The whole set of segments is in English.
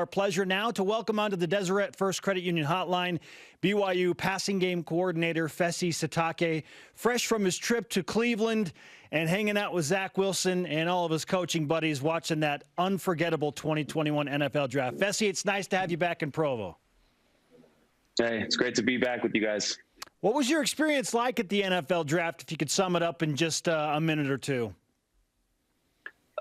our pleasure now to welcome onto the Deseret First Credit Union Hotline BYU passing game coordinator Fesi Sitake, fresh from his trip to Cleveland and hanging out with Zach Wilson and all of his coaching buddies watching that unforgettable 2021 NFL Draft. Fesi, it's nice to have you back in Provo. Hey, it's great to be back with you guys. What was your experience like at the NFL Draft, if you could sum it up in just a minute or two?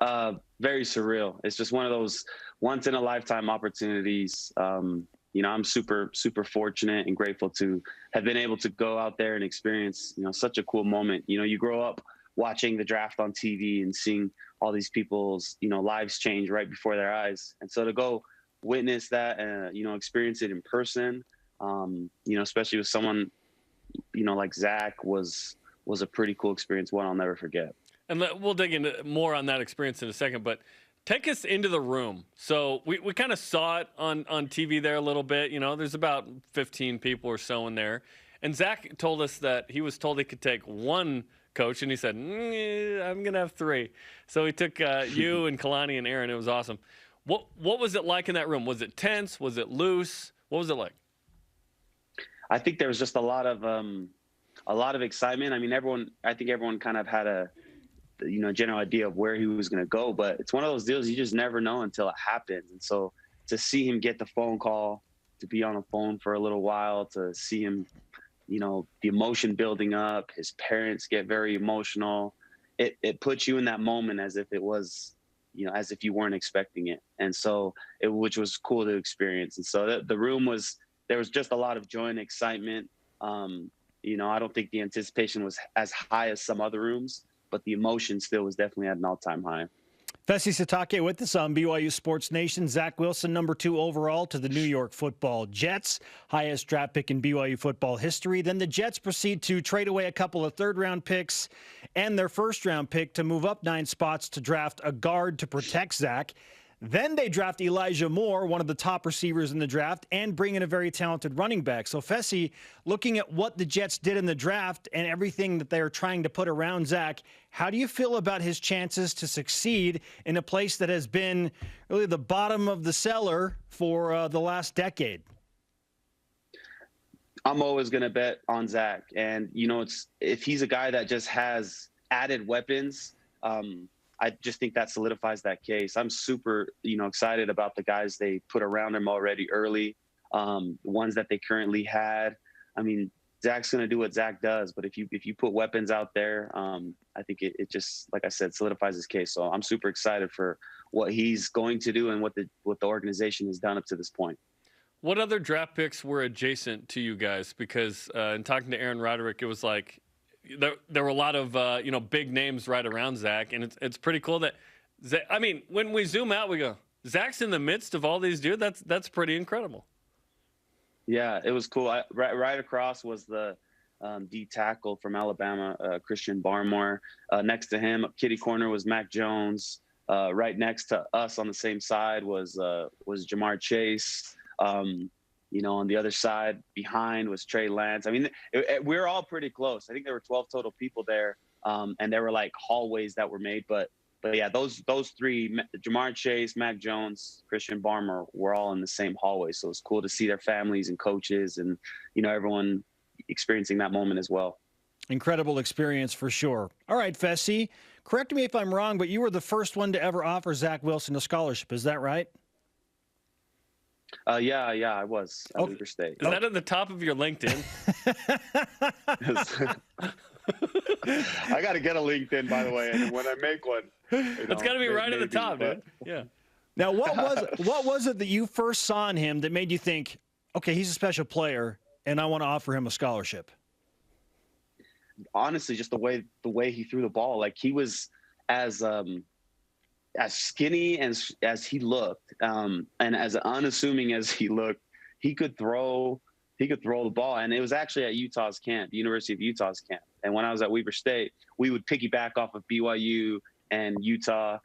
Very surreal. It's just one of those once-in-a-lifetime opportunities. I'm super, super fortunate and grateful to have been able to go out there and experience, such a cool moment. You grow up watching the draft on TV and seeing all these people's, lives change right before their eyes. And so to go witness that, experience it in person, especially with someone, like Zach was a pretty cool experience, one I'll never forget. And we'll dig into more on that experience in a second, but take us into the room. So we kind of saw it on TV there a little bit. There's about 15 people or so in there. And Zach told us that he was told he could take one coach, and he said, I'm going to have three. So he took you and Kalani and Aaron. It was awesome. What was it like in that room? Was it tense? Was it loose? What was it like? I think there was just a lot of excitement. I think everyone kind of had a general idea of where he was going to go, but it's one of those deals you just never know until it happens. And so to see him get the phone call, to be on the phone for a little while, to see him, the emotion building up, his parents get very emotional. It puts you in that moment as if it was, as if you weren't expecting it. And so which was cool to experience. And so the room there was just a lot of joy and excitement. I don't think the anticipation was as high as some other rooms, but the emotion still was definitely at an all-time high. Fesi Sitake with us on BYU Sports Nation. Zach Wilson, number 2 overall to the New York Football Jets, highest draft pick in BYU football history. Then the Jets proceed to trade away a couple of third-round picks and their first-round pick to move up 9 spots to draft a guard to protect Zach. Then they draft Elijah Moore, one of the top receivers in the draft, and bring in a very talented running back. So, Fesi, looking at what the Jets did in the draft and everything that they're trying to put around Zach, how do you feel about his chances to succeed in a place that has been really the bottom of the cellar for the last decade? I'm always going to bet on Zach. And, if he's a guy that just has added weapons, I just think that solidifies that case. I'm super, excited about the guys they put around him already early, ones that they currently had. Zach's going to do what Zach does, but if you put weapons out there, I think it just, like I said, solidifies his case. So I'm super excited for what he's going to do and what the organization has done up to this point. What other draft picks were adjacent to you guys? Because in talking to Aaron Roderick, it was like, there were a lot of big names right around Zach, and it's pretty cool that Zach, when we zoom out, we go, Zach's in the midst of all these dudes. That's pretty incredible. Yeah, it was cool. Right across was the D tackle from Alabama, Christian Barmore. Next to him, kitty corner was Mac Jones. Right next to us on the same side was Jamar Chase. On the other side behind was Trey Lance. We're all pretty close. I think there were 12 total people there, and there were like hallways that were made. But yeah, those three, Jamar Chase, Mac Jones, Christian Barmore, were all in the same hallway. So it's cool to see their families and coaches and, everyone experiencing that moment as well. Incredible experience for sure. All right, Fesi, correct me if I'm wrong, but you were the first one to ever offer Zach Wilson a scholarship. Is that right? Yeah, I was at Weber State. Is that at the top of your LinkedIn? I got to get a LinkedIn, by the way, and when I make one, it's got to be right at the top, dude. Yeah. Now, what was it that you first saw in him that made you think, okay, he's a special player, and I want to offer him a scholarship? Honestly, just the way he threw the ball, like he was as skinny as he looked, and as unassuming as he looked, he could throw the ball. And it was actually at Utah's camp, the University of Utah's camp. And when I was at Weber State, we would piggyback off of BYU and Utah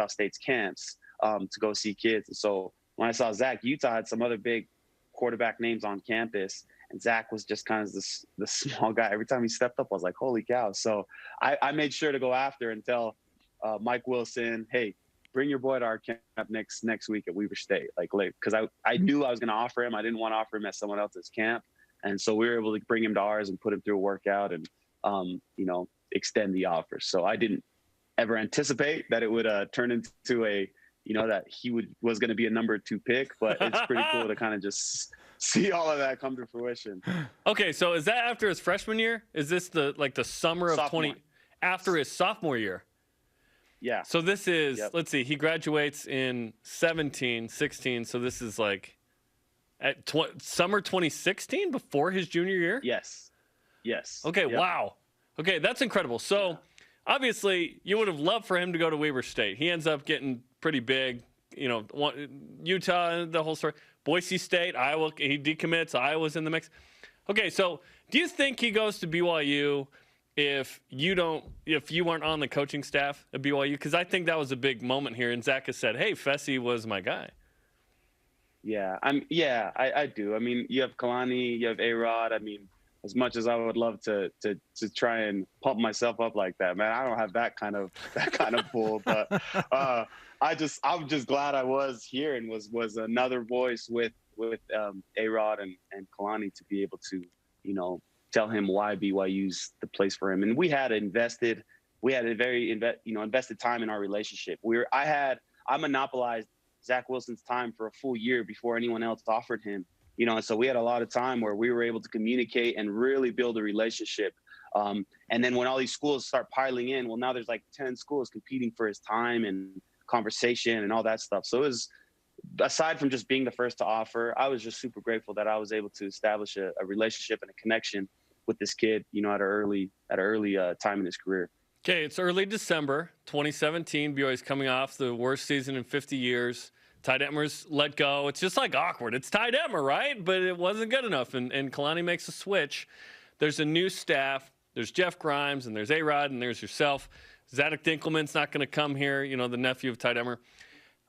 State's camps to go see kids. And so when I saw Zach, Utah had some other big quarterback names on campus, and Zach was just kind of the small guy. Every time he stepped up, I was like, holy cow. So I made sure to go after and tell Mike Wilson, hey, bring your boy to our camp next week at Weber State. Like, because I knew I was going to offer him. I didn't want to offer him at someone else's camp. And so we were able to bring him to ours and put him through a workout and, extend the offer. So I didn't ever anticipate that it would turn into that he was going to be a number 2 pick, but it's pretty cool to kind of just see all of that come to fruition. Okay, so is that after his freshman year? Is this the summer of Sophomore. after his sophomore year? Yeah. So this is, Yep. Let's see, he graduates in 16, so this is like at summer 2016 before his junior year? Yes. Okay, Yep. wow. Okay, that's incredible. So Yeah. obviously you would have loved for him to go to Weber State. He ends up getting pretty big, Utah, the whole story. Boise State, Iowa, he decommits, Iowa's in the mix. Okay, so do you think he goes to BYU if you weren't on the coaching staff at BYU? Because I think that was a big moment here, and Zach has said, hey, Fesi was my guy. Yeah, I do. I mean, you have Kalani, you have A-Rod. I mean, as much as I would love to try and pump myself up like that, man, I don't have that kind of pull. But I'm just glad I was here and was another voice with A-Rod and Kalani to be able to, tell him why BYU's the place for him. And we had invested time in our relationship. I monopolized Zach Wilson's time for a full year before anyone else offered him. And so we had a lot of time where we were able to communicate and really build a relationship. And then when all these schools start piling in, well, now there's like 10 schools competing for his time and conversation and all that stuff. So it was, aside from just being the first to offer, I was just super grateful that I was able to establish a relationship and a connection with this kid, at an early time in his career. Okay, it's early December 2017. BYU's coming off the worst season in 50 years. Ty Detmer's let go. It's just like awkward. It's Ty Detmer, right? But it wasn't good enough. And Kalani makes a switch. There's a new staff. There's Jeff Grimes, and there's A-Rod, and there's yourself. Zadok Dinkelman's not going to come here, the nephew of Ty Detmer.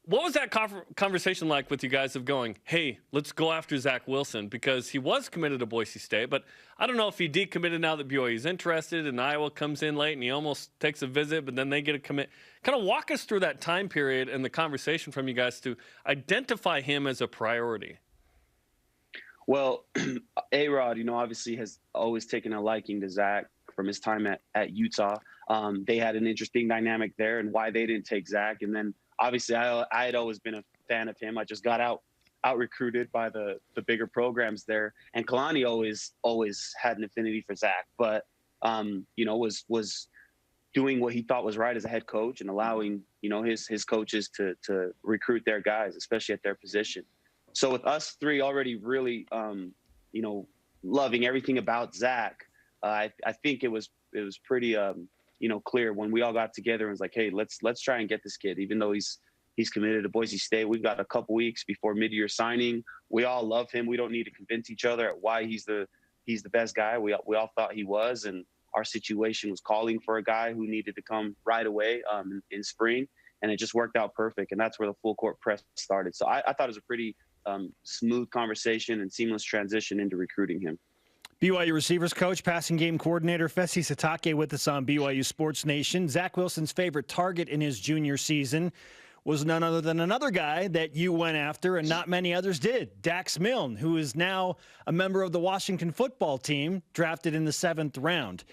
What was that conversation like with you guys of going, hey, let's go after Zach Wilson? Because he was committed to Boise State, but I don't know if he decommitted now that BYU's interested and Iowa comes in late and he almost takes a visit, but then they get a commit. Kind of walk us through that time period and the conversation from you guys to identify him as a priority. Well, A-Rod, obviously has always taken a liking to Zach from his time at Utah. They had an interesting dynamic there and why they didn't take Zach. And then obviously I had always been a fan of him. I just got out recruited by the bigger programs there. And Kalani always had an affinity for Zach, but, was doing what he thought was right as a head coach and allowing, his coaches to recruit their guys, especially at their position. So with us three already really, loving everything about Zach, I think it was pretty, clear when we all got together and was like, hey, let's try and get this kid, even though he's committed to Boise State. We've got a couple weeks before mid-year signing. We all love him. We don't need to convince each other at why he's the best guy. We all thought he was, and our situation was calling for a guy who needed to come right away in spring, and it just worked out perfect. And that's where the full court press started. So I thought it was a pretty smooth conversation and seamless transition into recruiting him. BYU receivers coach, passing game coordinator Fesi Sitake with us on BYU Sports Nation. Zach Wilson's favorite target in his junior season was none other than another guy that you went after and not many others did, Dax Milne, who is now a member of the Washington football team, drafted in the 7th round.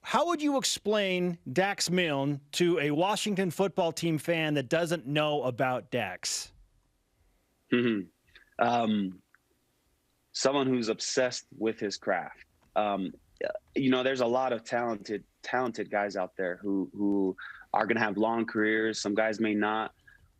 How would you explain Dax Milne to a Washington football team fan that doesn't know about Dax? Someone who's obsessed with his craft. There's a lot of talented guys out there who are going to have long careers. Some guys may not,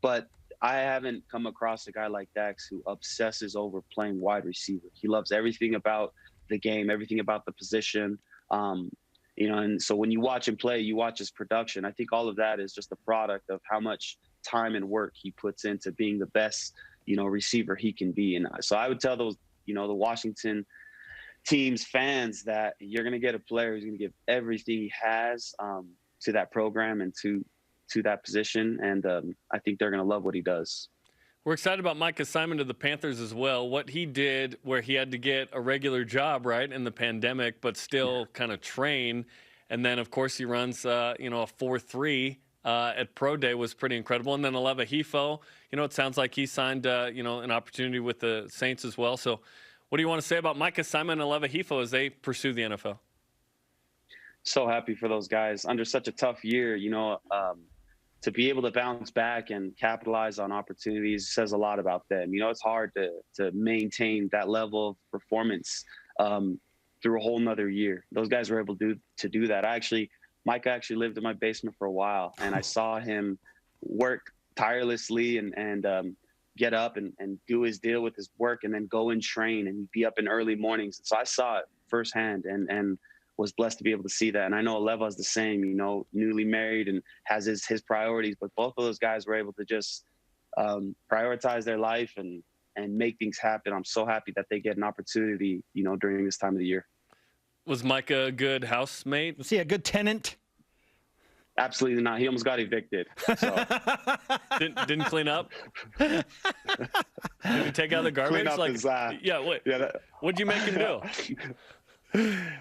but I haven't come across a guy like Dax who obsesses over playing wide receiver. He loves everything about the game, everything about the position. And so when you watch him play, you watch his production. I think all of that is just a product of how much time and work he puts into being the best, receiver he can be. And so I would tell those, the Washington team's fans that you're going to get a player who's going to give everything he has to that program and to that position. And I think they're going to love what he does. We're excited about Mike assignment to the Panthers as well. What he did where he had to get a regular job, right, in the pandemic, but still kind of train. And then, of course, he runs, a 4.3 at Pro Day was pretty incredible. And then Aleva HIFO, it sounds like he signed, an opportunity with the Saints as well. So what do you want to say about Micah Simon and Aleva HIFO as they pursue the NFL? So happy for those guys under such a tough year, to be able to bounce back and capitalize on opportunities says a lot about them. It's hard to maintain that level of performance through a whole nother year. Those guys were able to do that. Micah actually lived in my basement for a while, and I saw him work tirelessly and get up and do his deal with his work and then go and train and be up in early mornings. So I saw it firsthand and was blessed to be able to see that. And I know Aleva is the same, newly married and has his priorities, but both of those guys were able to just prioritize their life and make things happen. I'm so happy that they get an opportunity, during this time of the year. Was Micah a good housemate? Was he a good tenant? Absolutely not. He almost got evicted. So. Didn't clean up? Did he take out the garbage? Clean up his yeah, what'd you make him do?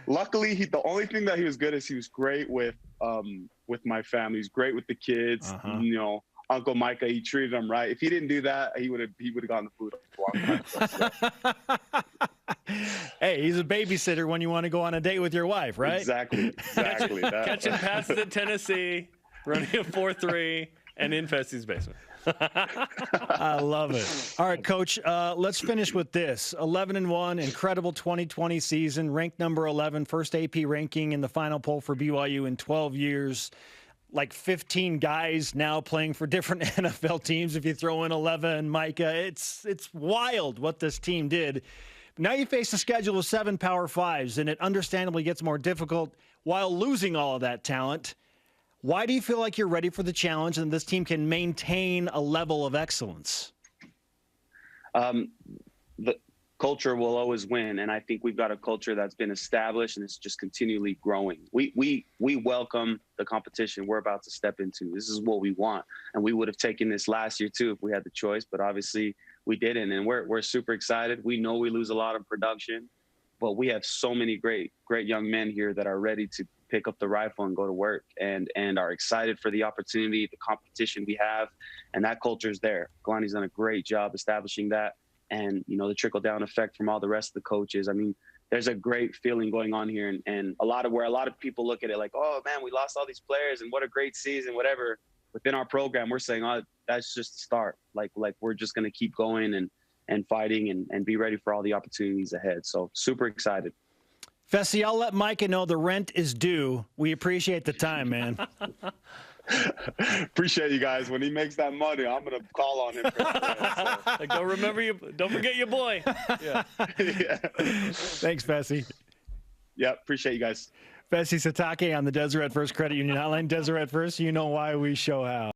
Luckily, the only thing that he was good is he was great with my family. He's great with the kids. Uh-huh. Uncle Micah, he treated them right. If he didn't do that, he would have gotten the food a long time. Hey, he's a babysitter when you want to go on a date with your wife, right? Exactly. Catching passes at Tennessee, running a 4.3, and in Fesi's basement. I love it. All right, Coach, let's finish with this. 11-1, incredible 2020 season, ranked number 11, first AP ranking in the final poll for BYU in 12 years. Like 15 guys now playing for different NFL teams if you throw in 11, Micah. It's wild what this team did. Now you face a schedule of 7 Power 5s, and it understandably gets more difficult while losing all of that talent. Why do you feel like you're ready for the challenge and this team can maintain a level of excellence? The culture will always win, and I think we've got a culture that's been established and it's just continually growing. We welcome the competition we're about to step into. This is what we want, and we would have taken this last year too if we had the choice, but obviously we didn't, and we're super excited. We know we lose a lot of production, but we have so many great young men here that are ready to pick up the rifle and go to work and are excited for the opportunity, the competition we have, and that culture is there. Kalani's done a great job establishing that, and the trickle-down effect from all the rest of the coaches. I mean, there's a great feeling going on here, and a lot of people look at it like, oh man, we lost all these players and what a great season, whatever. Within our program, we're saying, oh, that's just the start. Like we're just going to keep going and fighting and be ready for all the opportunities ahead. So super excited. Fesi, I'll let Micah know the rent is due. We appreciate the time, man. Appreciate you guys. When he makes that money, I'm going to call on him. Don't forget your boy. Yeah. Yeah. Thanks, Fesi. Yeah, appreciate you guys. Fesi Sitake on the Deseret First Credit Union Hotline. Deseret First, you know why, we show how.